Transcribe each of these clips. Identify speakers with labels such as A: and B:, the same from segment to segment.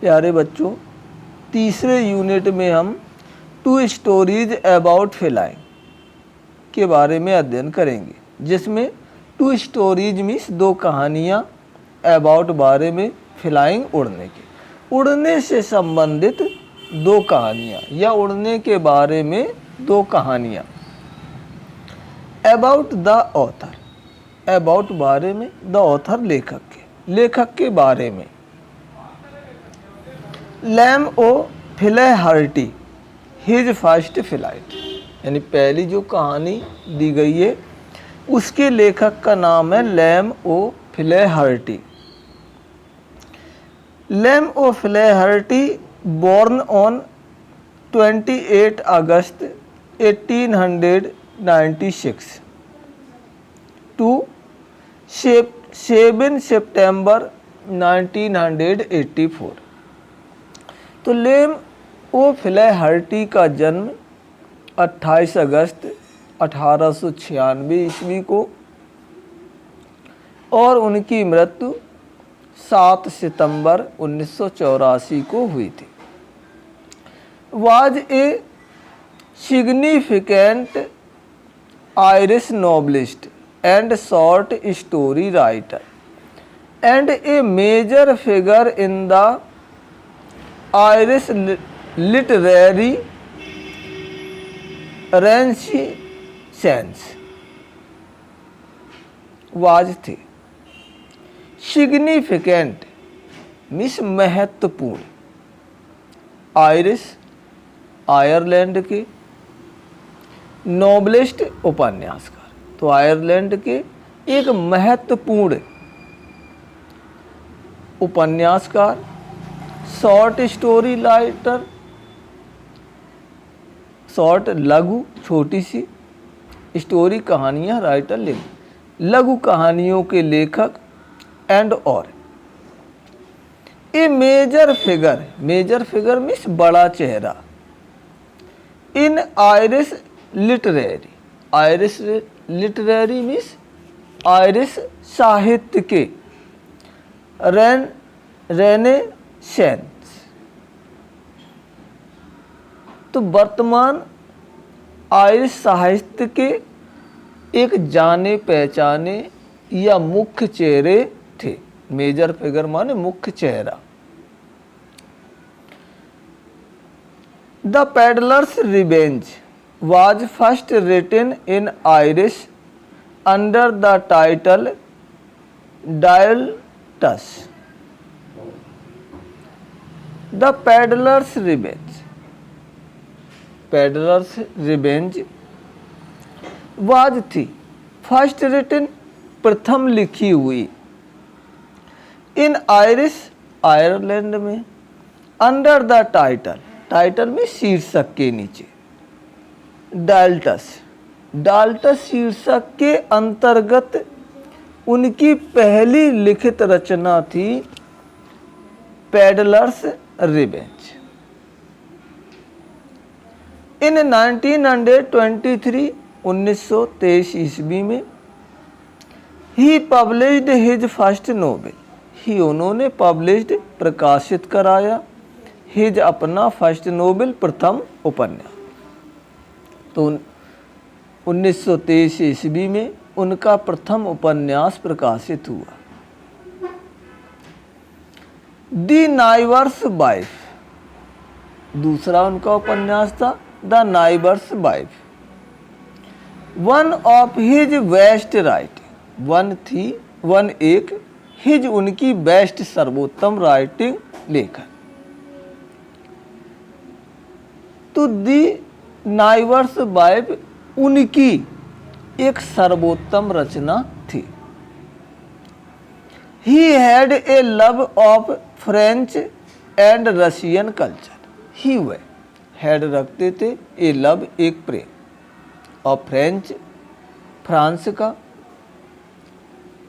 A: प्यारे बच्चों, तीसरे यूनिट में हम 2 स्टोरीज अबाउट फ्लाइंग के बारे में अध्ययन करेंगे, जिसमें 2 स्टोरीज मीन्स 2 कहानियाँ अबाउट बारे में फ्लाइंग उड़ने के, उड़ने से संबंधित 2 कहानियाँ या उड़ने के बारे में 2 कहानियाँ। अबाउट द ऑथर, अबाउट बारे में, द ऑथर लेखक के बारे में। लैम ओ फ्लैहर्टी हिज फर्स्ट फ्लाइट, यानी पहली जो कहानी दी गई है उसके लेखक का नाम है Liam O'Flaherty. Liam O'Flaherty born on 28 August 1896 to 7 September 1984। तो लैम ओ फ्लैहर्टी का जन्म 28 अगस्त 1896 ईस्वी को और उनकी मृत्यु 7 सितंबर 1984 को हुई थी। Was a significant Irish novelist and short story writer and a major figure in the Irish literary Renaissance। was थे, सिग्निफिकेंट मीन्स महत्वपूर्ण, आयरिश आयरलैंड के, नोबलिस्ट उपन्यासकार, तो आयरलैंड के एक महत्वपूर्ण उपन्यासकार, शॉर्ट स्टोरी राइटर, शॉर्ट लघु छोटी सी स्टोरी कहानियाँ राइटर लघु कहानियों के लेखक एंड और ए मेजर फिगर मीन्स बड़ा चेहरा इन आयरिश लिटरेरी मीन्स आयरिश साहित्य के रेनेसेंस। तो वर्तमान आयरिश साहित्य के एक जाने पहचाने या मुख्य चेहरे थे। मेजर फिगर माने मुख्य चेहरा। The peddlers revenge was first written in Irish under the title Daltus। The Peddler's Revenge was थी फर्स्ट रिटन प्रथम लिखी हुई इन आयरिश आयरलैंड में, अंडर द टाइटल में शीर्षक के नीचे, डाल्टस शीर्षक के अंतर्गत उनकी पहली लिखित रचना थी पेडलर्स रिवेंज। इन 1923 1923 ईस्वी में ही पब्लिश्ड हिज फर्स्ट नोवेल, ही उन्होंने पब्लिश्ड प्रकाशित कराया हिज अपना फर्स्ट नोवेल प्रथम उपन्यास। तो 1923 ईस्वी में उनका प्रथम उपन्यास प्रकाशित हुआ। द नाइबर्स वाइफ दूसरा उनका उपन्यास था, the neighbours wife. One of his best writing, one एक हिज उनकी बेस्ट सर्वोत्तम राइटिंग लेखन। तो द नाइबर्स वाइफ उनकी एक सर्वोत्तम रचना थी। He had a love of French and Russian culture, he way had रखते थे, ए लव एक प्रेम, और फ्रांस का,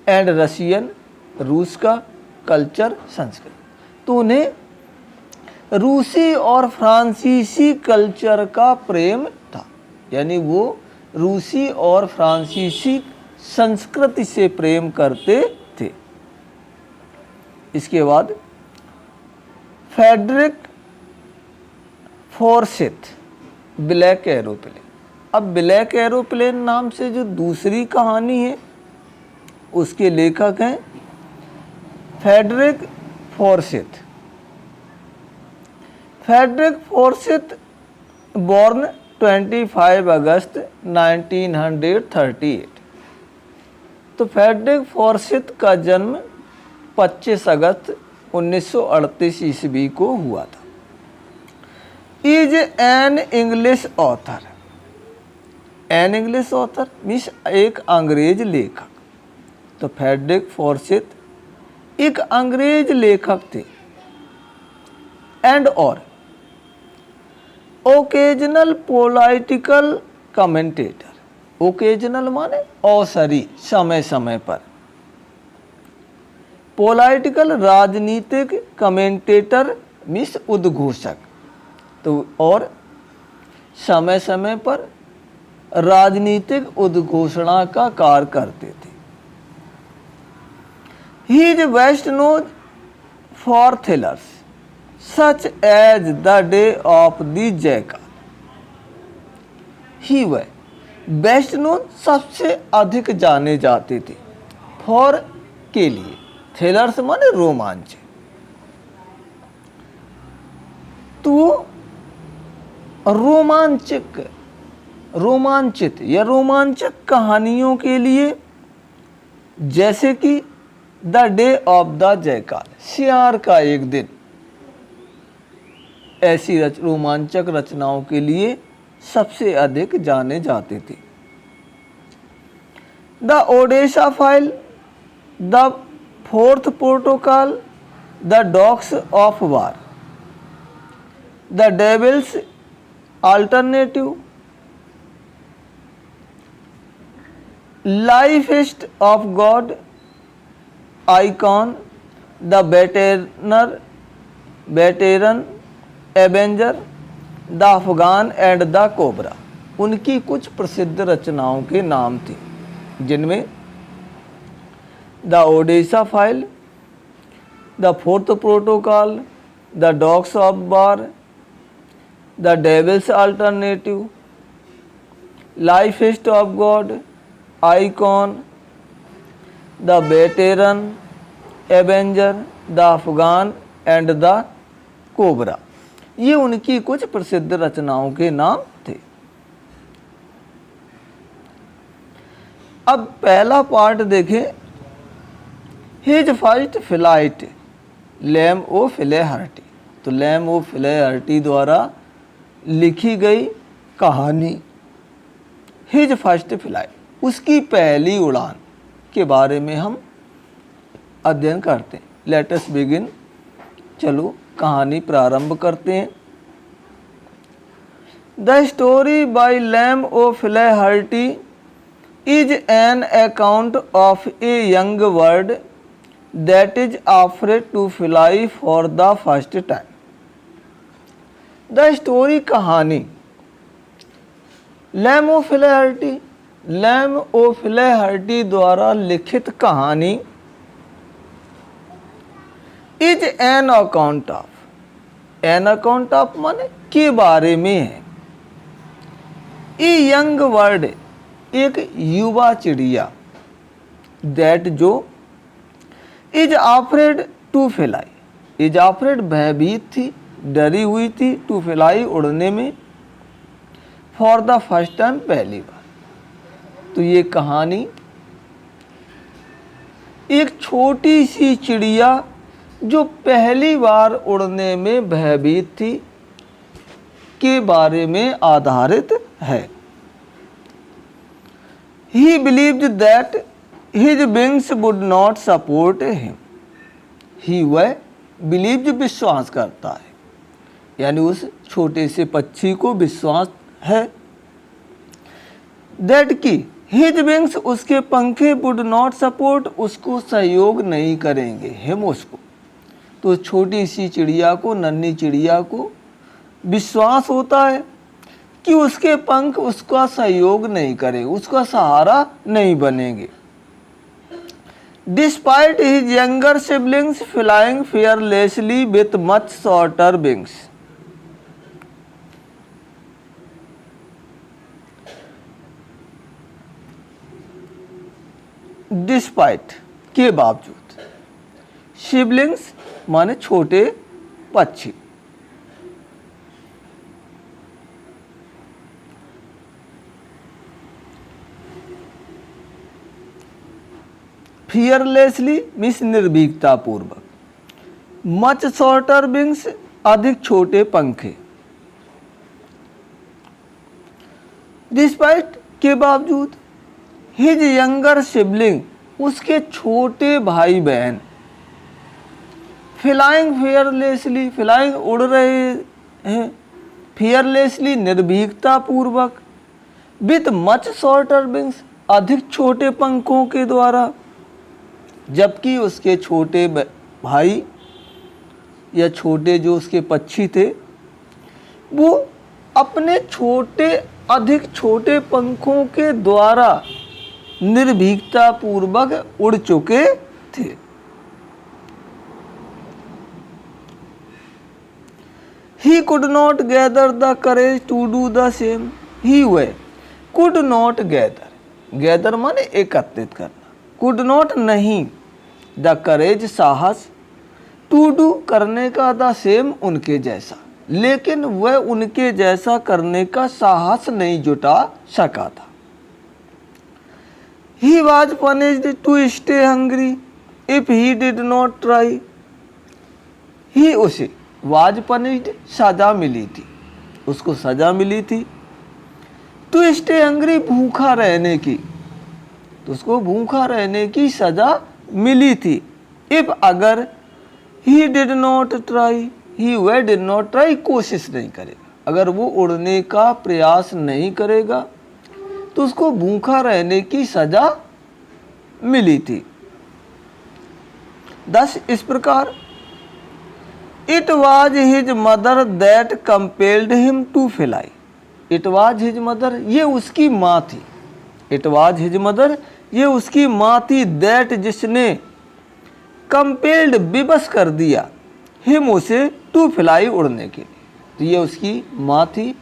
A: एंड रशियन रूस का, कल्चर संस्कृति। तो उन्हें रूसी और फ्रांसीसी कल्चर का प्रेम था, यानी वो रूसी और फ्रांसीसी संस्कृति से प्रेम करते थे। इसके बाद फ्रेडरिक फॉर्सिथ, ब्लैक एरोप्लेन। अब ब्लैक एरोप्लेन नाम से जो दूसरी कहानी है उसके लेखक हैं फ्रेडरिक फॉर्सिथ। फ्रेडरिक फॉर्सिथ बॉर्न 25 अगस्त 1938। तो फ्रेडरिक फॉर्सिथ का जन्म 25 अगस्त 1938 ईस्वी को हुआ था। Is an English author. An English author means एक अंग्रेज लेखक। तो फ्रेडरिक फॉर्सिथ एक अंग्रेज लेखक थे। एंड और ओकेजनल पॉलिटिकल कमेंटेटर। ओकेजनल माने अवसरी, समय समय पर। पॉलिटिकल राजनीतिक कमेंटेटर मीन्स उद्घोषक। तो और समय समय पर राजनीतिक उद्घोषणा का कार्य करते थे। He is best known for thrillers such as the Day of the Jackal. He वह बेस्ट नोन सबसे अधिक जाने जाते थे फॉर के लिए। थ्रिलर्स माने रोमांच। तो रोमांचित या रोमांचक कहानियों के लिए, जैसे कि द डे ऑफ द जयकाल, सियार का एक दिन, ऐसी रोमांचक रचनाओं के लिए सबसे अधिक जाने जाते थे। The Odessa File, the Fourth Protocol, the Dogs of War, the Devil's Alternative, the Fist of God, Icon, the Veteran Avenger, the Afghan and the Cobra उनकी कुछ प्रसिद्ध रचनाओं के नाम थे, जिनमें the Odessa File, the Fourth Protocol, the Dogs of War, the Devil's Alternative, the Fist of God, Icon, the Veteran Avenger, the Afghan and the Cobra, ये उनकी कुछ प्रसिद्ध रचनाओं के नाम थे। अब पहला पार्ट देखें, हिज फर्स्ट फ्लाइट लैम ओ फिलेहर्टी। तो लैम ओ फिलेहर्टी द्वारा लिखी गई कहानी हिज फर्स्ट फ्लाइट, उसकी पहली उड़ान के बारे में हम अध्ययन करते हैं। लेट अस बिगिन, चलो कहानी प्रारंभ करते हैं। The story by Liam O'Flaherty is an account of a young bird that is afraid to fly for the first time. The story कहानी लैम ओ फिलेहर्टी द्वारा लिखित कहानी इज एन अकाउंट ऑफ माने के बारे में है। ए young bird एक युवा चिड़िया, दैट जो is afraid to fly, is afraid भयभीत थी, डरी हुई थी, टू फ्लाई उड़ने में, फॉर द फर्स्ट टाइम पहली बार। तो ये कहानी एक छोटी सी चिड़िया जो पहली बार उड़ने में भयभीत थी के बारे में आधारित है। He believed that his wings would not support him. He वह believed विश्वास करता है, यानी उस छोटे से पक्षी को विश्वास है that कि his wings उसके पंखे would not support उसको सहयोग नहीं करेंगे, him उसको। तो छोटी सी चिड़िया को, नन्ही चिड़िया को विश्वास होता है कि उसके पंख उसका सहयोग नहीं करे, उसका सहारा नहीं बनेंगे। Despite his younger siblings flying fearlessly with much shorter wings. Despite के बावजूद, सिबलिंग्स माने छोटे पक्षी, फियरलेसली मीन्स निर्भीकता पूर्वक, मच शॉर्टर विंग्स अधिक छोटे पंखे, डिस्पाइट के बावजूद, हिज यंगर सिबलिंग उसके छोटे भाई बहन, फ्लाइंग फियरलेसली फ्लाइंग उड़ रहे हैं, फियरलेसली निर्भीकता पूर्वक, विथ मच शॉर्टर विंग्स अधिक छोटे पंखों के द्वारा, जबकि उसके छोटे भाई या छोटे जो उसके पक्षी थे वो अपने छोटे अधिक छोटे पंखों के द्वारा निर्भीकता पूर्वक उड़ चुके थे। He could not gather the courage to do the same. He could not gather. Gather माने एकत्रित करना, could not नहीं, द करेज साहस, टू डू करने का, द सेम उनके जैसा, लेकिन वह उनके जैसा करने का साहस नहीं जुटा सका था। He was punished to stay hungry if he did not try. He उसे was punished सजा मिली थी, उसको सजा मिली थी, to stay hungry भूखा रहने की, तो उसको भूखा रहने की सजा मिली थी। इफ अगर ही डिड नॉट ट्राई, ही वह डिड नॉट ट्राई कोशिश नहीं करेगा, अगर वो उड़ने का प्रयास नहीं करेगा तो उसको भूखा रहने की सजा मिली थी। 10 इस प्रकार, it was his mother that compelled him to fly, it was his mother ये उसकी माँ थी, इट वाज हिज मदर ये उसकी माँ थी, दैट जिसने कंपेल्ड विवश कर दिया, हिम उसे टू फ्लाई उड़ने के लिए, तो ये उसकी माँ थी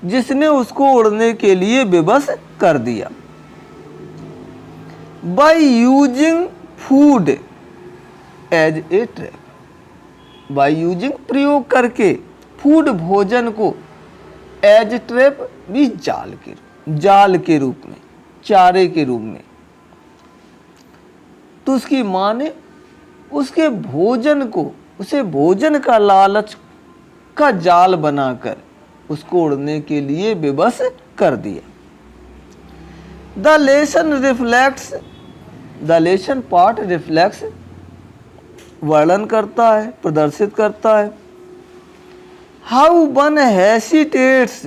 A: जिसने उसको उड़ने के लिए विवश कर दिया। By using food as a trap, by using प्रयोग करके, फूड भोजन को, एज ट्रैप भी जाल के रूप में, चारे के रूप में, तो उसकी माँ ने उसके भोजन को, उसे भोजन का लालच का जाल बनाकर उसको उड़ने के लिए विवश कर दिया। The lesson reflects, the lesson part reflects वर्णन करता है, प्रदर्शित करता है, how one hesitates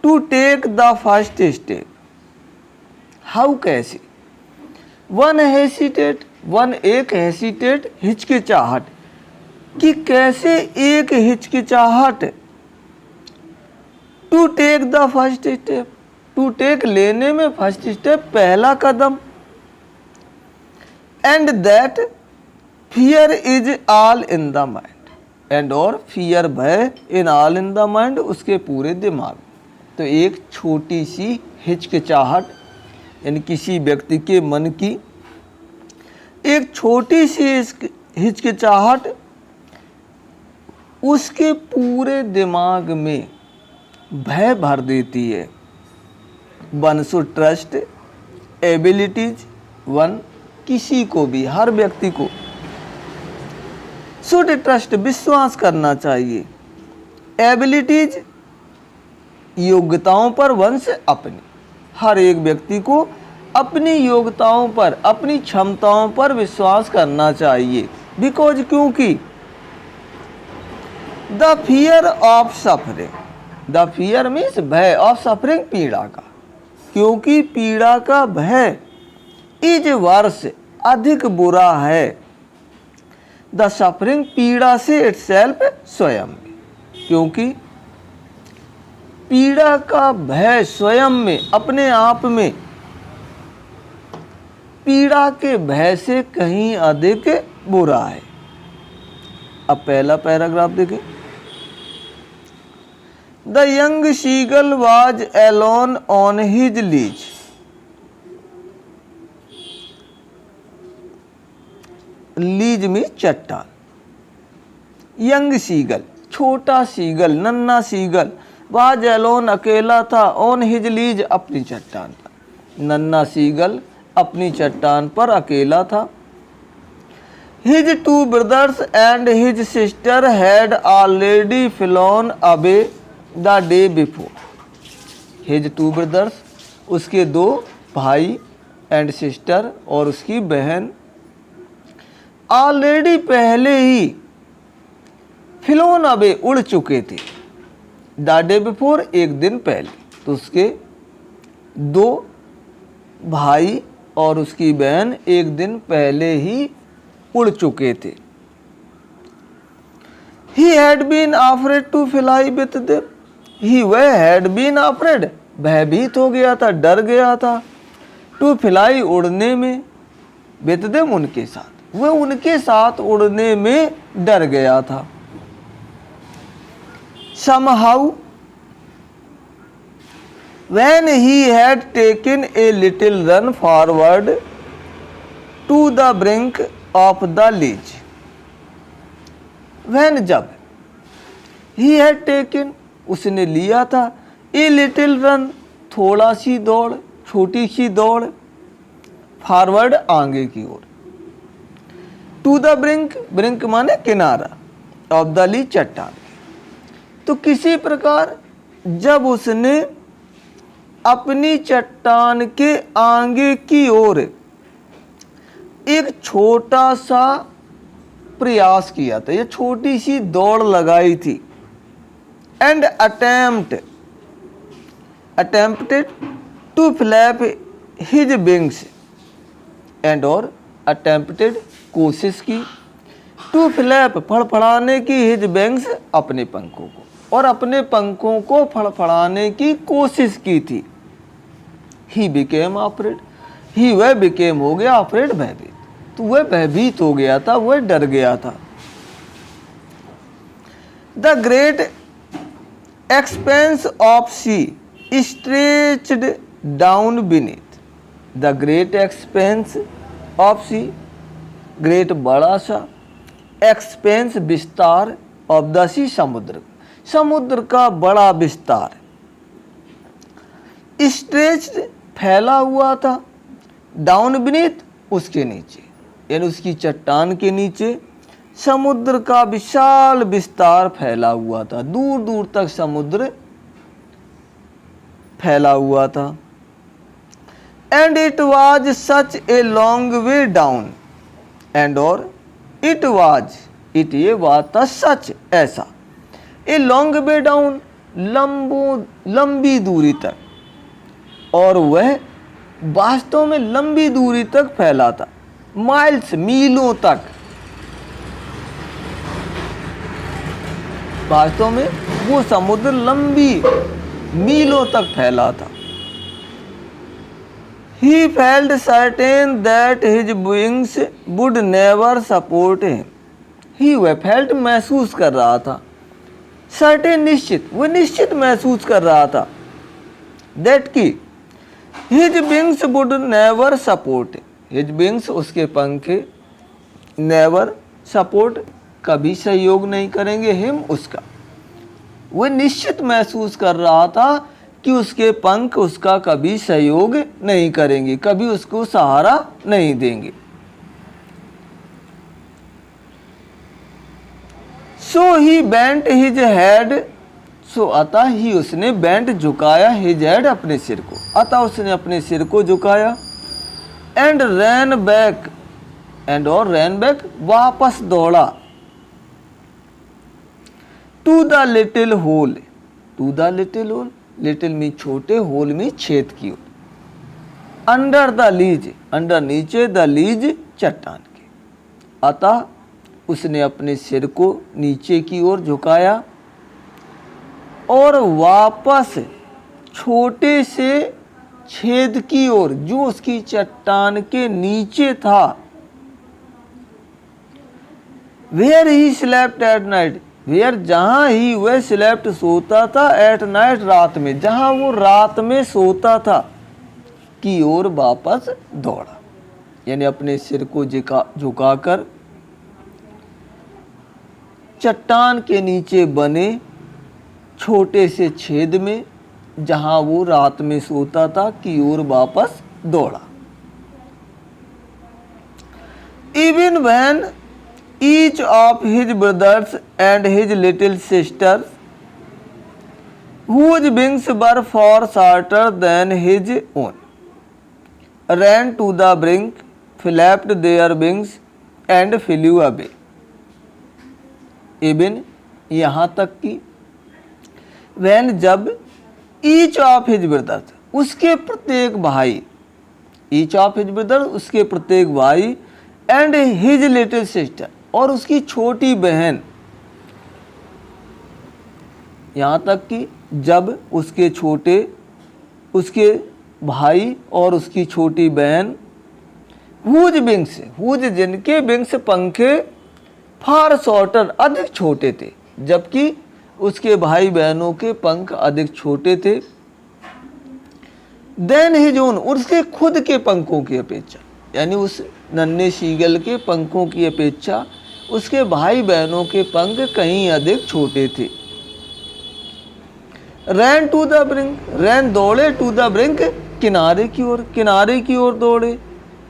A: to take the first step, how कैसे, वन हेसिटेट, वन एक हेसिटेट हिचकिचाहट, कि कैसे एक हिचकिचाहट, to take the first step, to take लेने में, फर्स्ट स्टेप पहला कदम, and that fear is all in the mind, and और फियर भय in all in the mind उसके पूरे दिमाग। तो एक छोटी सी हिचकिचाहट यानी किसी व्यक्ति के मन की एक छोटी सी हिचकिचाहट उसके पूरे दिमाग में भय भर देती है। One should trust abilities, one किसी को भी, हर व्यक्ति को शुड ट्रस्ट विश्वास करना चाहिए, एबिलिटीज योग्यताओं पर, वंश अपनी, हर एक व्यक्ति को अपनी योग्यताओं पर, अपनी क्षमताओं पर विश्वास करना चाहिए। बिकॉज क्योंकि the fear of suffering, the fear means भय, ऑफ सफरिंग पीड़ा का, क्योंकि पीड़ा का भय इज वर्ष अधिक बुरा है, द सफरिंग पीड़ा से इटसेल्फ स्वयं में, क्योंकि पीड़ा का भय स्वयं में, अपने आप में पीड़ा के भय से कहीं अधिक बुरा है। अब पहला पैराग्राफ देखें। The young seagull was alone on his ledge. Ledge में चट्टान। यंग शीगल, छोटा शीगल, नन्हा शीगल, वाज एलोन अकेला था, ऑन हिज लीज अपनी चट्टान पर। नन्हा शीगल अपनी चट्टान पर अकेला था। His two brothers and his sister had already phloem away the day before. His two brothers, उसके दो भाई, एंड सिस्टर और उसकी बहन, ऑलरेडी पहले ही, फ्लोन अवे उड़ चुके थे, द डे बिफोर एक दिन पहले। तो उसके दो भाई और उसकी बहन एक दिन पहले ही उड़ चुके थे। He had been afraid to fly with them. वह had been afraid, भयभीत हो गया था, डर गया था, to fly उड़ने में, with them उनके साथ, वह उनके साथ उड़ने में डर गया था। Somehow when he had taken a little run forward to the brink of the ledge, when जब he had taken उसने लिया था, a little run थोड़ा सी दौड़, छोटी सी दौड़, फॉरवर्ड आगे की ओर, टू द ब्रिंक, ब्रिंक माने किनारा, ऑफ द लीज चट्टान। तो किसी प्रकार जब उसने अपनी चट्टान के आगे की ओर एक छोटा सा प्रयास किया था, ये छोटी सी दौड़ लगाई थी, and attempted to flap his wings, and और अटेम्प्टेड कोशिश की, टू फ्लैप फड़फड़ाने की, हिज विंग्स अपने पंखों को, और अपने पंखों को फड़फड़ाने की कोशिश की थी। ही बिकेम अफ्रेड, ही वह बिकेम हो गया अफ्रेड भयभीत, तो वह भयभीत हो गया था, वह डर गया था। The great expanse of sea stretched down beneath, the great expanse of sea, great बड़ा सा, एक्सपेंस विस्तार, ऑफ द सी समुद्र, समुद्र का बड़ा विस्तार, स्ट्रेच्ड फैला हुआ था, डाउन बीनीथ उसके नीचे, यानी उसकी चट्टान के नीचे समुद्र का विशाल विस्तार फैला हुआ था, दूर दूर तक समुद्र फैला हुआ था। And it was such a long way down, and और इट वाज, इट ये बात था, सच ऐसा, ए लॉन्ग वे डाउन लंबी दूरी तक, और वह वास्तव में लंबी दूरी तक फैला था, माइल्स मीलों तक, वास्तव में वो समुद्र लंबी मीलों तक फैला था। He felt certain that his wings would never support him. He वह felt महसूस कर रहा था, certain निश्चित, वह निश्चित महसूस कर रहा था, that कि his wings would never support, his wings उसके पंखे, never support कभी सहयोग नहीं करेंगे, हिम उसका, वह निश्चित महसूस कर रहा था कि उसके पंख उसका कभी सहयोग नहीं करेंगे, कभी उसको सहारा नहीं देंगे। सो ही बेंट हिज हेड, सो अतः ही उसने बेंट झुकाया, हिज हेड अपने सिर को, अतः उसने अपने सिर को झुकाया, एंड रैन बैक, एंड और रैन बैक वापस दौड़ा, to the little hole, to the little hole, little में छोटे, होल में छेद की ओर, अंडर द लीज, अंडर नीचे, द लीज चट्टान के, अतः उसने अपने सिर को नीचे की ओर झुकाया और वापस छोटे से छेद की ओर, जो उसकी चट्टान के नीचे था, where he slept at night, where जहां ही वह स्लेप्ट सोता था, एट नाइट रात में, जहां वो रात में सोता था, की ओर वापस दौड़ा। यानी अपने सिर को झुकाकर चट्टान के नीचे बने छोटे से छेद में, जहां वो रात में सोता था, की ओर वापस दौड़ा। Even when each of his brothers and his little sisters, whose wings were far shorter than his own, ran to the brink, flapped their wings and flew away. Even यहाँ तक कि when जब each of his brothers, उसके प्रत्येक भाई, each of his brothers, उसके प्रत्येक भाई, and his little sister, और उसकी छोटी बहन, यहाँ तक कि जब उसके भाई और उसकी छोटी बहन, हुज विंग्स, हुज जिनके विंग्स पंखे, फार शॉर्टर अधिक छोटे थे, जबकि उसके भाई बहनों के पंख अधिक छोटे थे, देन हिज ओन, उसके खुद के पंखों की अपेक्षा, यानी उस नन्हे शीगल के पंखों की अपेक्षा उसके भाई बहनों के पंख कहीं अधिक छोटे थे। रैन टू द ब्रिंक, रैन दौड़े, टू द ब्रिंक किनारे की ओर दौड़े,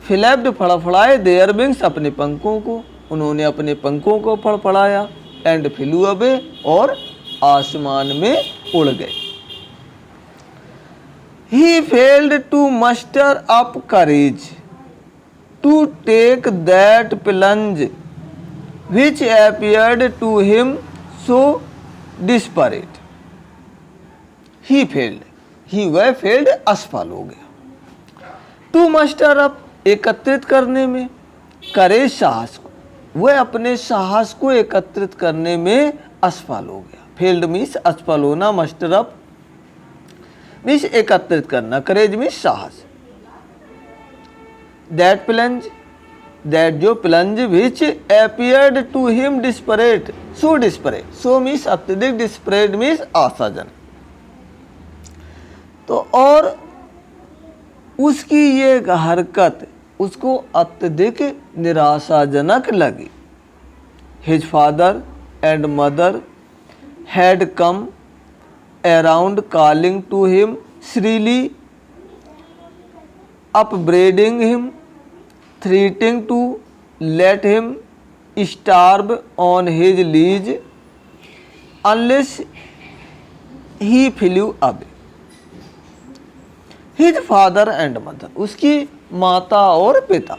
A: फ्लैप्ड फड़फड़ाए, देयर विंग्स अपने पंखों को, उन्होंने अपने पंखों को फड़फड़ाया, एंड फ्लू अवे और आसमान में उड़ गए। He failed to muster up courage to take that plunge which appeared to him so desperate. He failed, वह failed, असफल हो गया। टू मस्टर अप, एकत्रित करने में, करे साहस को, वह अपने साहस को एकत्रित करने में असफल हो गया। फेल्ड मीन्स असफल होना, मस्टर अप मीन्स एकत्रित करना, करेज मीन्स साहस। दैट प्लंज, दैट जो plunge, which appeared to him desperate, so means अत्यधिक, desperate मीन्स आशाजन। तो और उसकी ये हरकत उसको अत्यधिक निराशाजनक लगी। His father and mother had come around calling to him shrilly, upbraiding him, threatening to let him starve on his lease unless he flew away. His father and mother, उसकी माता और पिता,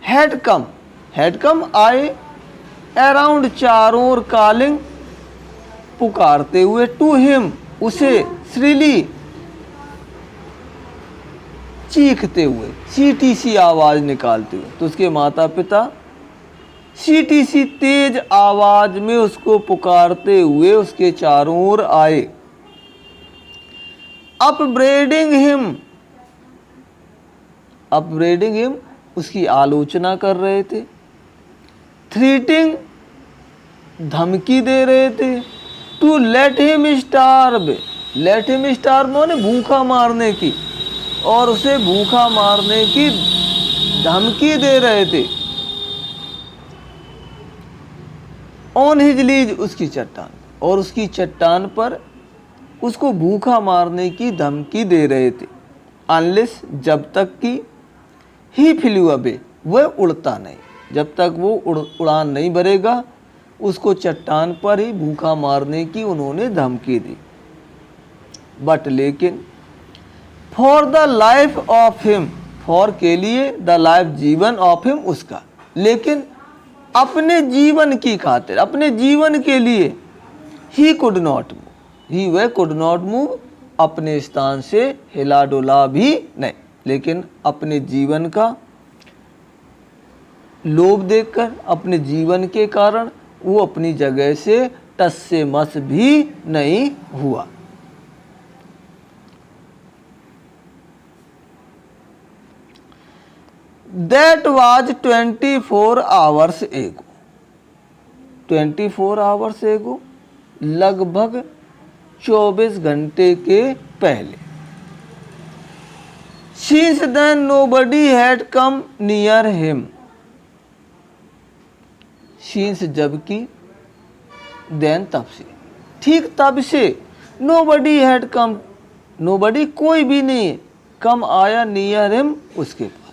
A: had come आए, around चारों ओर, calling पुकारते हुए, to him उसे, श्रीली चीखते हुए, सीटीसी आवाज निकालते हुए। तो उसके माता पिता सीटीसी तेज आवाज में उसको पुकारते हुए उसके चारों ओर आए। अपब्रेडिंग हिम, उसकी आलोचना कर रहे थे। थ्रीटिंग, धमकी दे रहे थे। टू लेट हिम स्टार्व, माने भूखा मारने की, और उसे भूखा मारने की धमकी दे रहे थे। ऑन हिज लीज, उसकी चट्टान, और उसकी चट्टान पर उसको भूखा मारने की धमकी दे रहे थे। अनलेस, जब तक कि ही फ्लू अवे, वह उड़ता नहीं, जब तक वो उड़ान नहीं भरेगा, उसको चट्टान पर ही भूखा मारने की उन्होंने धमकी दी। बट लेकिन for the life of him, for के लिए, द लाइफ जीवन ऑफ हिम उसका, लेकिन अपने जीवन की खातिर, अपने जीवन के लिए, ही कुड नॉट मूव, वह कुड नॉट मूव, अपने स्थान से हिला डुला भी नहीं, लेकिन अपने जीवन का लोभ देखकर, अपने जीवन के कारण वो अपनी जगह से टस से मस भी नहीं हुआ। दैट वाज 24 आवर्स एगो। 24 आवर्स एगो, लगभग 24 घंटे के पहले। Since then nobody had come near him। Since जबकि, then तब से, ठीक तब से, nobody had come, nobody कोई भी नहीं कम आया near him उसके पास।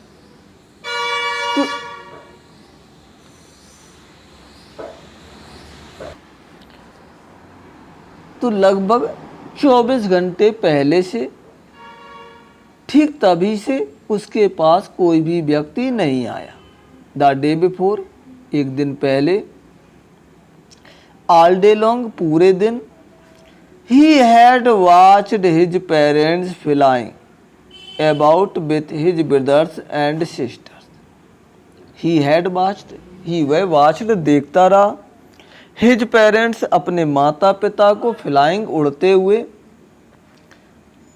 A: तो लगभग 24 घंटे पहले से, ठीक तभी से उसके पास कोई भी व्यक्ति नहीं आया। द डे बिफोर, एक दिन पहले। ऑल डे लॉन्ग, पूरे दिन। He had watched his parents flying about with his brothers and sisters. He had watched, he वह वॉच्ड देखता रहा, हिज पेरेंट्स अपने माता पिता को, फ्लाइंग उड़ते हुए,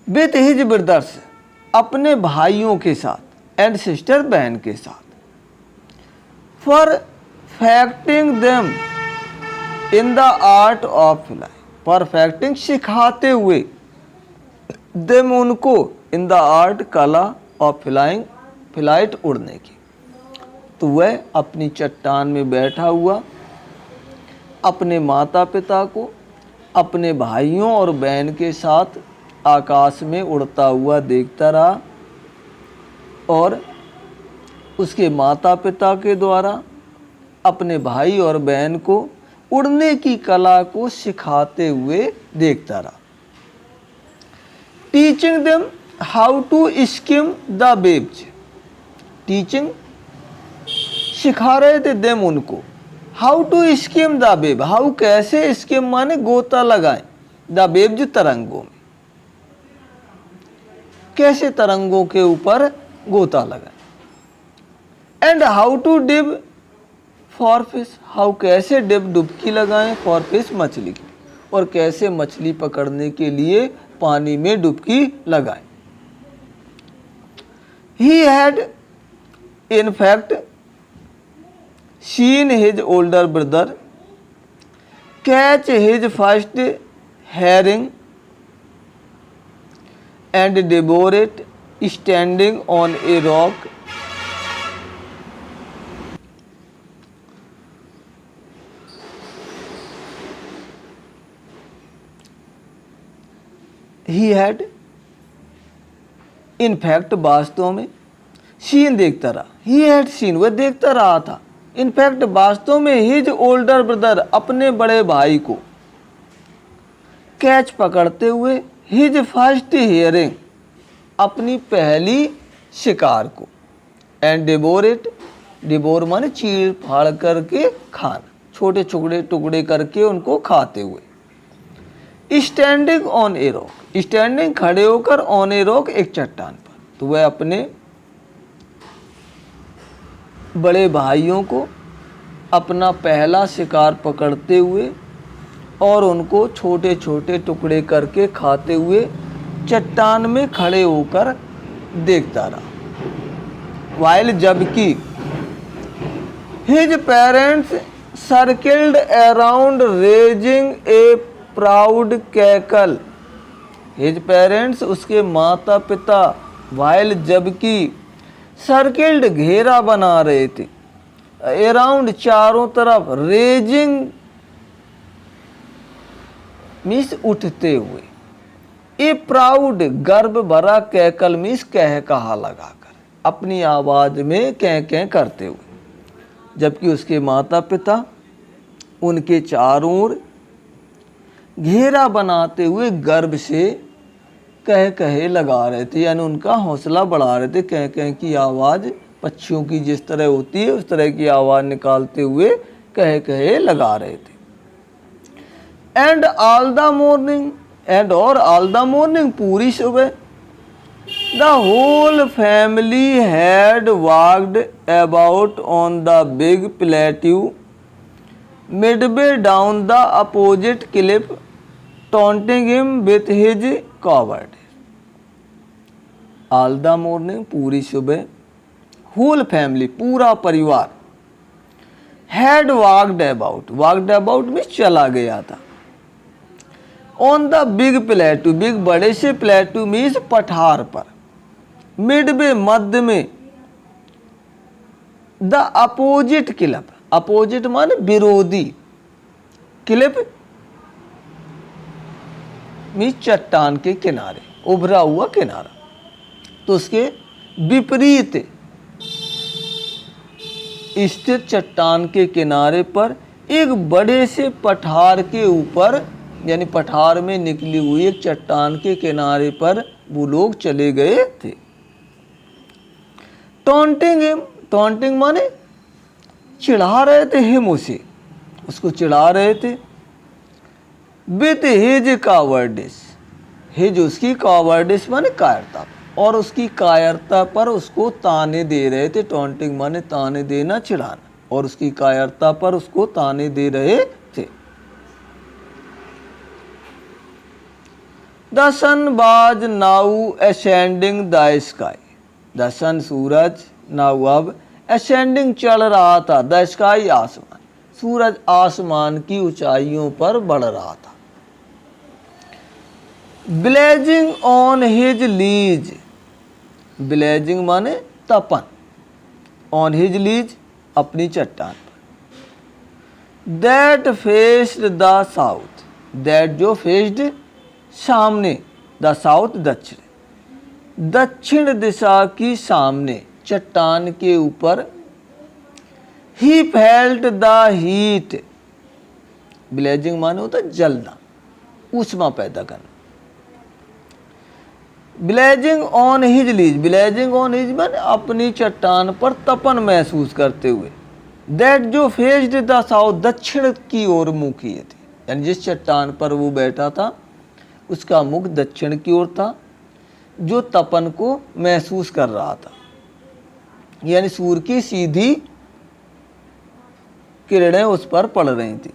A: विथ हिज ब्रदर्स अपने भाइयों के साथ, एंड सिस्टर बहन के साथ, perfecting them in the art of flying, perfecting सिखाते हुए, देम उनको, इन द आर्ट कला ऑफ फ्लाइंग फ्लाइट उड़ने की। तो वह अपनी चट्टान में बैठा हुआ अपने माता पिता को अपने भाइयों और बहन के साथ आकाश में उड़ता हुआ देखता रहा और उसके माता पिता के द्वारा अपने भाई और बहन को उड़ने की कला को सिखाते हुए देखता रहा। Teaching them how to skim the waves, teaching सिखा रहे थे देम उनको, how to skim the wave, how कैसे स्किम माने गोता लगाएं, द वेव्स तरंगों में, कैसे तरंगों के ऊपर गोता लगाएं। And how to dive for fish, how कैसे डिव डुबकी लगाएं, फॉर फिश मछली की, और कैसे मछली पकड़ने के लिए पानी में डुबकी लगाएं। He had in fact seen his older brother catch his first herring and devour it standing on a rock. He had in fact वास्तव में, seen देखता रहा, he had seen वह देखता रहा था, इनफैक्ट वास्तव में, हिज ओल्डर ब्रदर अपने बड़े भाई को, कैच पकड़ते हुए, हिज फर्स्ट हियरिंग अपनी पहली शिकार को, एंड डिवोर इट, डिवोर माने चीर फाड़ करके खाना, छोटे टुकड़े टुकड़े करके उनको खाते हुए। Standing on a rock, standing खड़े होकर, ऑन ए रॉक एक चट्टान पर। तो वह अपने बड़े भाइयों को अपना पहला शिकार पकड़ते हुए और उनको छोटे छोटे टुकड़े करके खाते हुए चट्टान में खड़े होकर देखता रहा। वाइल जबकि, his parents circled around raising ए प्राउड कैकल, हिज पेरेंट्स उसके माता पिता, वाइल जबकि, सर्किल्ड घेरा बना रहे थे, अराउंड चारों तरफ, रेजिंग मीन्स उठते हुए, ए प्राउड गर्व भरा, कैकल मीन्स कह कहा लगाकर, अपनी आवाज में कह कह करते हुए, जबकि उसके माता पिता उनके चारों ओर घेरा बनाते हुए गर्व से कह कहे लगा रहे थे, यानी उनका हौसला बढ़ा रहे थे, कह कह की आवाज़ पक्षियों की जिस तरह होती है उस तरह की आवाज़ निकालते हुए कह कहे लगा रहे थे। And all the morning, and और ऑल द मॉर्निंग पूरी सुबह, the whole family had walked about on the big plateau midway down the opposite cliff taunting him with his coward. All the morning पूरी सुबह, whole family, पूरा परिवार, had walked about में चला गया था, ऑन द बिग प्लेटू, बिग बड़े से प्लेटू मीन्स पठार पर, मिडवे मध्य में, द अपोजिट क्लिफ, अपोजिट माने विरोधी, क्लिफ मीन्स चट्टान के किनारे, उभरा हुआ किनारा, तो उसके विपरीत स्थित चट्टान के किनारे पर एक बड़े से पठार के ऊपर, यानी पठार में निकली हुई एक चट्टान के किनारे पर वो लोग चले गए थे। टॉन्टिंग माने चिढ़ा रहे थे हिम, उसे, उसको चिढ़ा रहे थे। विथ हिज कावर्डिस, हिज उसकी कावर्डिस माने कायरता, और उसकी कायरता पर उसको ताने दे रहे थे। टॉन्टिंग माने ताने देना, चिढ़ाना, और उसकी कायरता पर उसको ताने दे रहे थे। The sun was now ascending the sky, the sun सूरज, नाउ अब असेंडिंग चढ़ रहा था, द स्काई आसमान, सूरज आसमान की ऊंचाइयों पर बढ़ रहा था। Blazing on his lease, blazing माने तपन, ऑन हिज लीज अपनी चट्टान पर। That faced the south, that जो फेस्ड सामने, द साउथ दक्षिण, दक्षिण दिशा की सामने चट्टान के ऊपर। He felt the heat, blazing माने होता जलना, ऊष्मा पैदा करना। Blazing on his lease, blazing on his माने अपनी चट्टान पर तपन महसूस करते हुए। दैट जो फेस्ड द साउथ, दक्षिण की ओर मुँह किए थे, यानी जिस चट्टान पर वो बैठा था उसका मुख दक्षिण की ओर था, जो तपन को महसूस कर रहा था, यानी सूर्य की सीधी किरणें उस पर पड़ रही थी।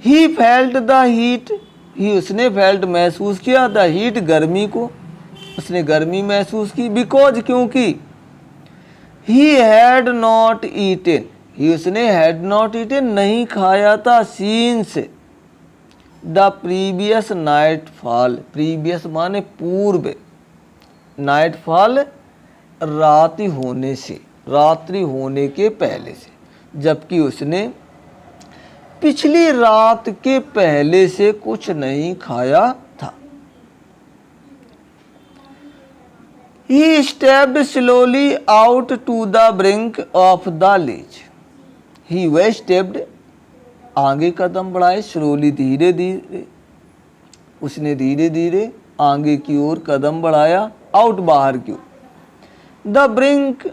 A: ही फेल्ट द हीट, ही उसने फेल्ट महसूस किया, द हीट गर्मी को, उसने गर्मी महसूस की। बिकॉज क्योंकि, ही हैड नॉट ईटेन, ही उसने हैड नॉट ईटेन नहीं खाया था, scenes the previous night fall, previous माने पूर्व, नाइट फॉल रात्रि होने से, रात्रि होने के पहले से, जबकि उसने पिछली रात के पहले से कुछ नहीं खाया था। He stepped slowly out to the brink of the ledge. He वह stepped आगे कदम बढ़ाए, स्लोली धीरे धीरे, उसने धीरे धीरे आगे की ओर कदम बढ़ाया, आउट बाहर की ओर, द ब्रिंक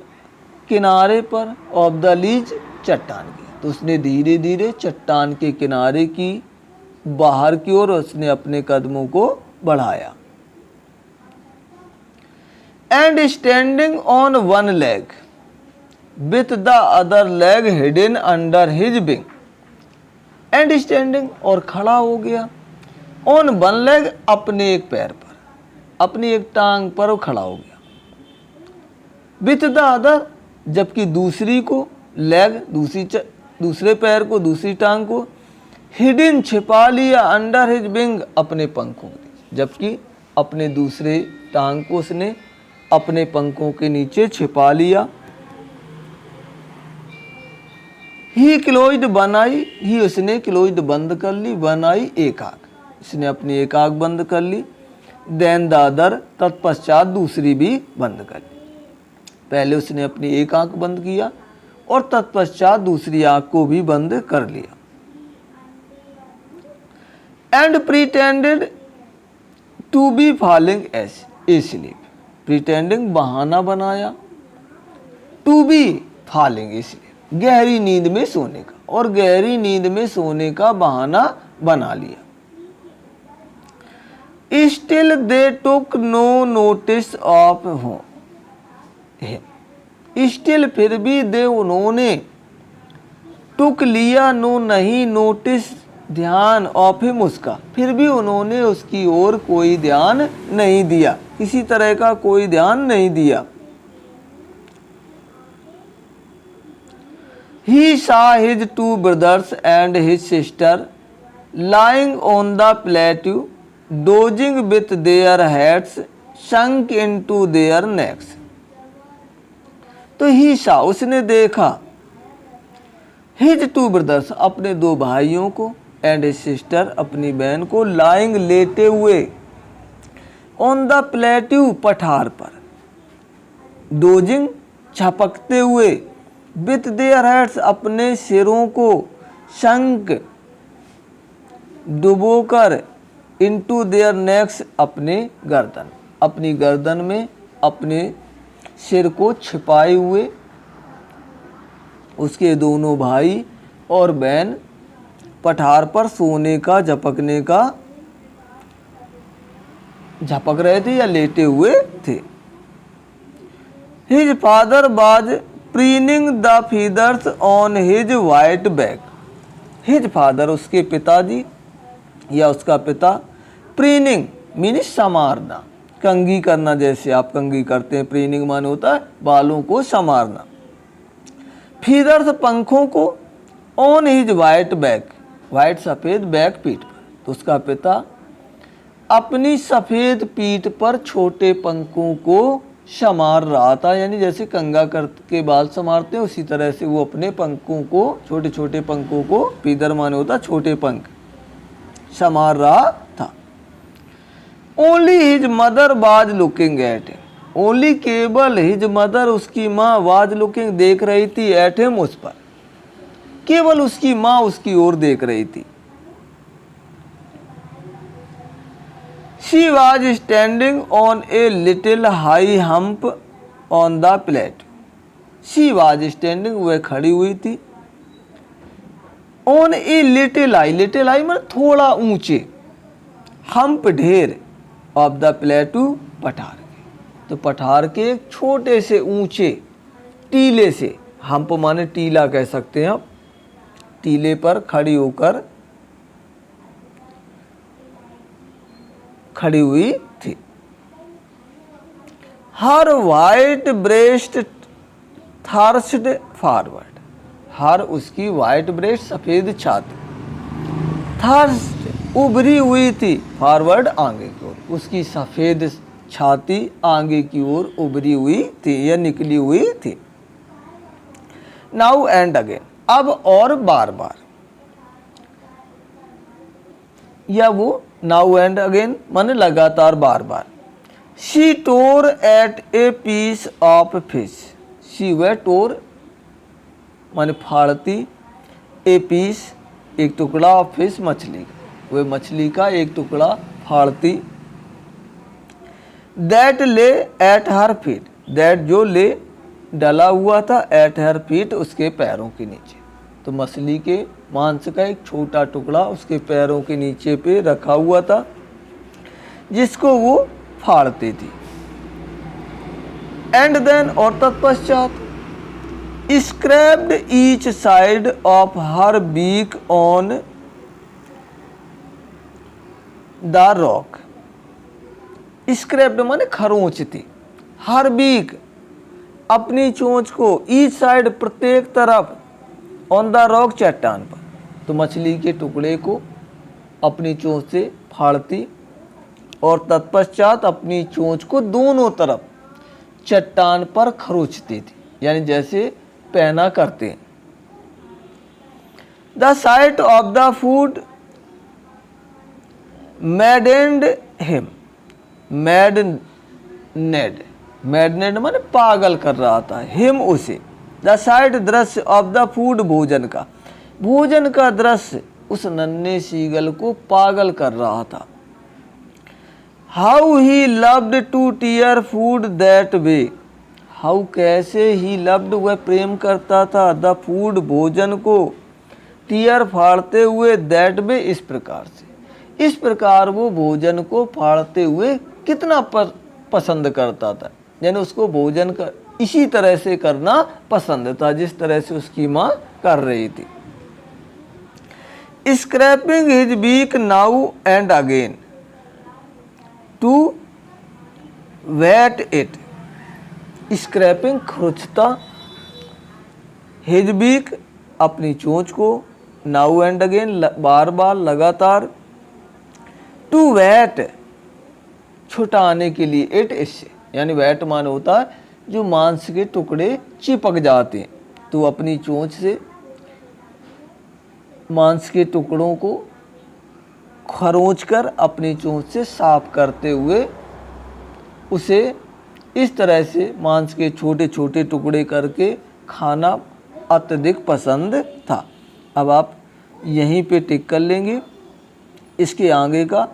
A: किनारे पर, ऑफ द लीज चट्टान की, तो उसने धीरे धीरे चट्टान के किनारे की बाहर की ओर उसने अपने कदमों को बढ़ाया। And standing on one leg with the other leg hidden under his wing, and standing और खड़ा हो गया, ऑन वन लेग अपने एक पैर पर, अपनी एक टांग पर वो खड़ा हो गया, विथ द अदर जबकि दूसरी को, लेग दूसरे पैर को, दूसरी टांग को, हिडन छिपा लिया, अंडर हिज विंग अपने पंखों के, जबकि अपने दूसरे टांग को उसने अपने पंखों के नीचे छिपा लिया। ही क्लोज्ड वन आई, ही उसने क्लोज्ड बंद कर ली, वन आई एक आंख, इसने अपनी एक आंख बंद कर ली। देन द अदर तत्पश्चात दूसरी भी बंद कर ली, पहले उसने अपनी एक आंख बंद किया और तत्पश्चात दूसरी आंख को भी बंद कर लिया। And pretended to be falling asleep, pretending बहाना बनाया, टू बी फॉलिंग एस्लीप गहरी नींद में सोने का, और गहरी नींद में सोने का बहाना बना लिया। Still they took no notice of him, still फिर भी दे उन्होंने, टुक लिया, नो नहीं, नोटिस ध्यान, ऑफ हिम उसका, फिर भी उन्होंने उसकी ओर कोई ध्यान नहीं दिया, किसी तरह का कोई ध्यान नहीं दिया। He saw his two brothers and his sister lying on the plateau, dozing with their heads sunk into their necks. तो ही सा उसने देखा हिज टू ब्रदर्स अपने दो भाइयों को एंड हिज सिस्टर अपनी बहन को लाइंग लेटे हुए ऑन द प्लेट्यू पठार पर, डोजिंग छपकते हुए, विथ देयर हेड्स अपने सिरों को, शंक डुबोकर, इनटू देयर नेक्स अपने गर्दन, अपनी गर्दन में अपने सिर को छिपाए हुए उसके दोनों भाई और बहन पठार पर सोने का झपकने का झपक रहे थे या लेटे हुए थे। His father was preening the feathers on his white back. His father उसके पिताजी या उसका पिता, प्रीनिंग मीन संवारना, कंघी करना, जैसे आप कंघी करते हैं, प्रीनिंग माने होता है बालों को संवारना। फीदर्स पंखों को, on his white back, white सफ़ेद बैक पीठ पर, तो उसका पिता अपनी सफ़ेद पीठ पर छोटे पंखों को संवार रहा था, यानी जैसे कंघा करके बाल संवारते हैं उसी तरह से वो अपने पंखों को, छोटे छोटे पंखों को, फीदर माने होता छोटे पंख, संवार रहा था। Only his mother was looking at him, only केवल हिज मदर उसकी माँ, वाज लुकिंग देख रही थी, एट हिम उस पर, केवल उसकी माँ उसकी ओर देख रही थी। She was standing on a little high hump on the plate. She was standing, वह खड़ी हुई थी, on a little high, little high मतलब थोड़ा ऊंचे, हम्प ढेर, ऑफ द प्लेटू पठार के, तो पठार के एक छोटे से ऊंचे टीले से, हम्प माने टीला कह सकते हैं आप, टीले पर खड़ी हुई थी। हर वाइट ब्रेस्ट थर्स्ड फॉरवर्ड, हर उसकी वाइट ब्रेस्ट सफेद छाती, थर्स्ट उभरी हुई थी, फॉरवर्ड आगे की ओर, उसकी सफेद छाती आगे की ओर उभरी हुई थी या निकली हुई थी। नाउ एंड अगेन, अब और बार बार, या वो नाउ एंड अगेन माने लगातार बार बार। She tore at a piece of fish, she वह टोर माने फाड़ती, ए पीस एक टुकड़ा ऑफ फिश मछली का, वह मछली का एक टुकड़ा फाड़ती। दैट ले एट हर फीट, दैट जो ले डला हुआ था, एट हर फीट उसके पैरों के नीचे, तो मछली के मांस का एक छोटा टुकड़ा उसके पैरों के नीचे पे रखा हुआ था जिसको वो फाड़ती थी। एंड देन और तत्पश्चात, scraped each side of her beak on the rock. Scraped माने खरोंचती, हर बीक अपनी चोंच को, ईच साइड प्रत्येक तरफ, ऑन द रॉक चट्टान पर, तो मछली के टुकड़े को अपनी चोंच से फाड़ती और तत्पश्चात अपनी चोंच को दोनों तरफ चट्टान पर खरोंचती थी, यानी जैसे पहना करते हैं। The sight of the food maddened him, maddened माने पागल कर रहा था, हिम उसे। द साइड दृश्य ऑफ द फूड भोजन का दृश्य उस नन्हे सीगल को पागल कर रहा था। How he loved to tear food that way, how कैसे ही लव्ड वह प्रेम करता था, द फूड भोजन को, टीयर फाड़ते हुए, दैट वे इस प्रकार से, इस प्रकार वो भोजन को फाड़ते हुए कितना पसंद करता था, यानी उसको भोजन का इसी तरह से करना पसंद था जिस तरह से उसकी माँ कर रही थी। Scraping his beak now and again to whet it, scraping खरोंचता, हिज बीक अपनी चोंच को, नाउ एंड अगेन बार बार लगातार, टू वेट छुटाने के लिए, इट इससे, यानी वेट मान होता है जो मांस के टुकड़े चिपक जाते हैं, तो अपनी चोंच से मांस के टुकड़ों को खरोंच कर अपनी चोंच से साफ करते हुए उसे इस तरह से मांस के छोटे छोटे टुकड़े करके खाना अत्यधिक पसंद था। अब आप यहीं पे टिक कर लेंगे, इसके आगे का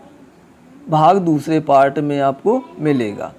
A: भाग दूसरे पार्ट में आपको मिलेगा।